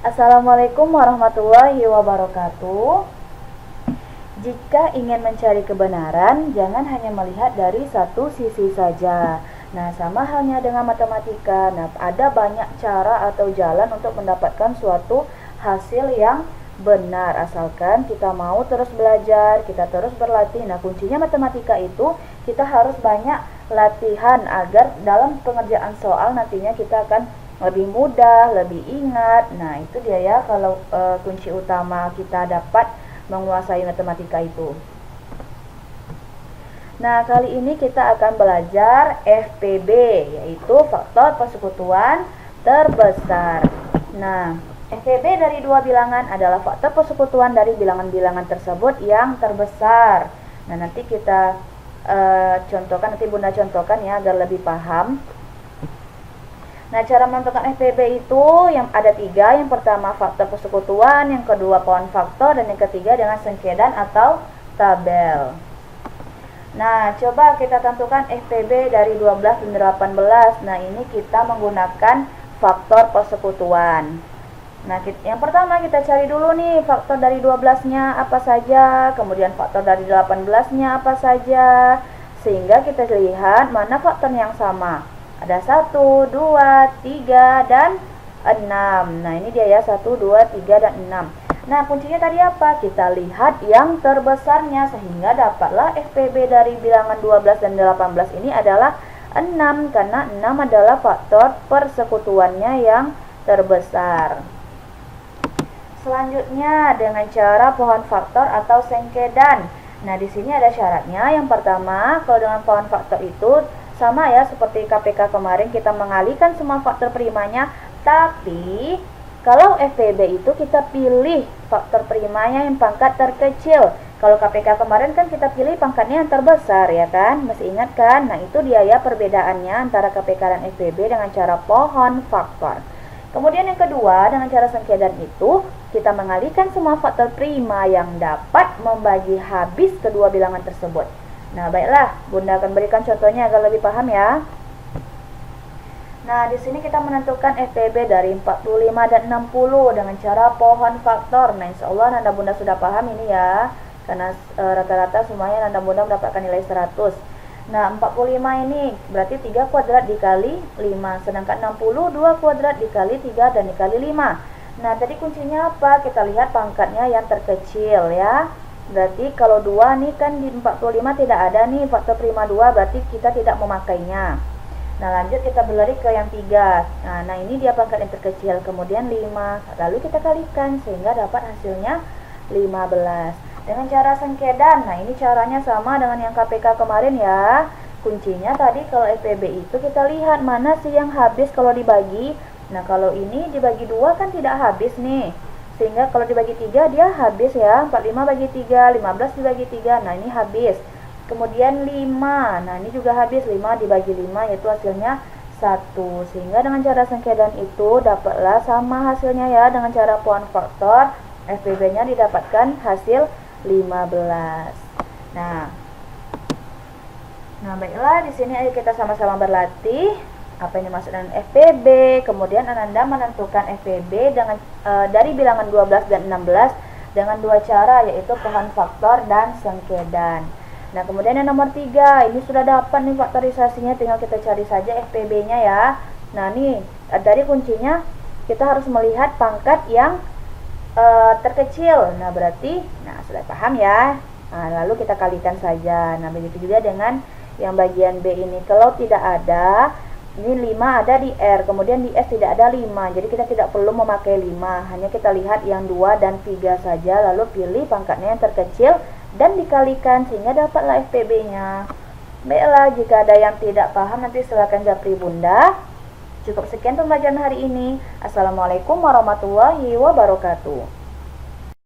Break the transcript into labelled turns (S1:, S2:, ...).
S1: Assalamualaikum warahmatullahi wabarakatuh. Jika ingin mencari kebenaran, jangan hanya melihat dari satu sisi saja. Nah, sama halnya dengan matematika. Nah, ada banyak cara atau jalan untuk mendapatkan suatu hasil yang benar, asalkan kita mau terus belajar, kita terus berlatih. Nah, kuncinya matematika itu kita harus banyak latihan agar dalam pengerjaan soal nantinya kita akan lebih mudah, lebih ingat. Nah, itu dia ya kalau kunci utama kita dapat menguasai matematika itu. Nah, kali ini kita akan belajar FPB, yaitu faktor persekutuan terbesar. Nah, FPB dari dua bilangan adalah faktor persekutuan dari bilangan-bilangan tersebut yang terbesar. Nah, nanti kita contohkan, nanti Bunda contohkan ya agar lebih paham. Nah, cara menentukan FPB itu yang ada tiga. Yang pertama faktor persekutuan, yang kedua pohon faktor, dan yang ketiga dengan sengkedan atau tabel. Nah, coba kita tentukan FPB dari 12 dan 18. Nah, ini kita menggunakan faktor persekutuan. Nah, yang pertama kita cari dulu nih faktor dari 12-nya apa saja, kemudian faktor dari 18-nya apa saja, sehingga kita lihat mana faktor yang sama. Ada 1, 2, 3, dan 6. Nah, ini dia ya, 1, 2, 3, dan 6. Nah, kuncinya tadi apa? Kita lihat yang terbesarnya, sehingga dapatlah FPB dari bilangan 12 dan 18 ini adalah 6, karena 6 adalah faktor persekutuannya yang terbesar. Selanjutnya dengan cara pohon faktor atau sengkedan. Nah, di sini ada syaratnya. Yang pertama, kalau dengan pohon faktor itu sama ya seperti KPK kemarin, kita mengalihkan semua faktor primanya, tapi kalau FPB itu kita pilih faktor primanya yang pangkat terkecil. Kalau KPK kemarin kan kita pilih pangkatnya yang terbesar ya kan, masih ingat kan? Nah, itu dia ya perbedaannya antara KPK dan FPB dengan cara pohon faktor. Kemudian yang kedua, dengan cara sengkedan itu kita mengalihkan semua faktor prima yang dapat membagi habis kedua bilangan tersebut. Nah, baiklah, Bunda akan berikan contohnya agar lebih paham ya. Nah, di sini kita menentukan FPB dari 45 dan 60 dengan cara pohon faktor. Nah, insya Allah Nanda Bunda sudah paham ini ya, karena rata-rata semuanya Nanda Bunda mendapatkan nilai 100. Nah, 45 ini berarti 3 kuadrat dikali 5, sedangkan 60 2 kuadrat dikali 3 dan dikali 5. Nah, tadi kuncinya apa? Kita lihat pangkatnya yang terkecil ya. Berarti kalau 2 nih kan di 45 tidak ada nih faktor prima 2, berarti kita tidak memakainya. Nah, lanjut kita berlari ke yang 3. Nah, ini dia pangkat yang terkecil, kemudian 5. Lalu kita kalikan sehingga dapat hasilnya 15. Dengan cara sengkedan, nah ini caranya sama dengan yang KPK kemarin ya. Kuncinya tadi kalau FPB itu kita lihat mana sih yang habis kalau dibagi. Nah, kalau ini dibagi 2 kan tidak habis nih. Sehingga kalau dibagi 3 dia habis ya, 45 bagi 3, 15 dibagi 3, nah ini habis. Kemudian 5, nah ini juga habis, 5 dibagi 5 yaitu hasilnya 1. Sehingga dengan cara sengkedan itu dapatlah sama hasilnya ya, dengan cara pohon faktor FPB nya didapatkan hasil 15. Nah, baiklah, di sini ayo kita sama-sama berlatih apa yang dimaksud dengan FPB. Kemudian Ananda menentukan FPB dengan dari bilangan 12 dan 16 dengan dua cara, yaitu pohon faktor dan sengkedan. Nah, kemudian yang nomor 3, ini sudah dapat nih faktorisasinya, tinggal kita cari saja FPB-nya ya. Nah, nih dari kuncinya kita harus melihat pangkat yang terkecil. Nah, berarti sudah paham ya. Nah, lalu kita kalikan saja. Nah, begitu juga dengan yang bagian B ini. Kalau tidak ada, ini 5 ada di R, kemudian di S tidak ada 5, jadi kita tidak perlu memakai 5, hanya kita lihat yang 2 dan 3 saja, lalu pilih pangkatnya yang terkecil dan dikalikan sehingga dapatlah FPB nya. Baiklah, jika ada yang tidak paham nanti silakan japri Bunda. Cukup sekian pembelajaran hari ini. Assalamualaikum warahmatullahi wabarakatuh.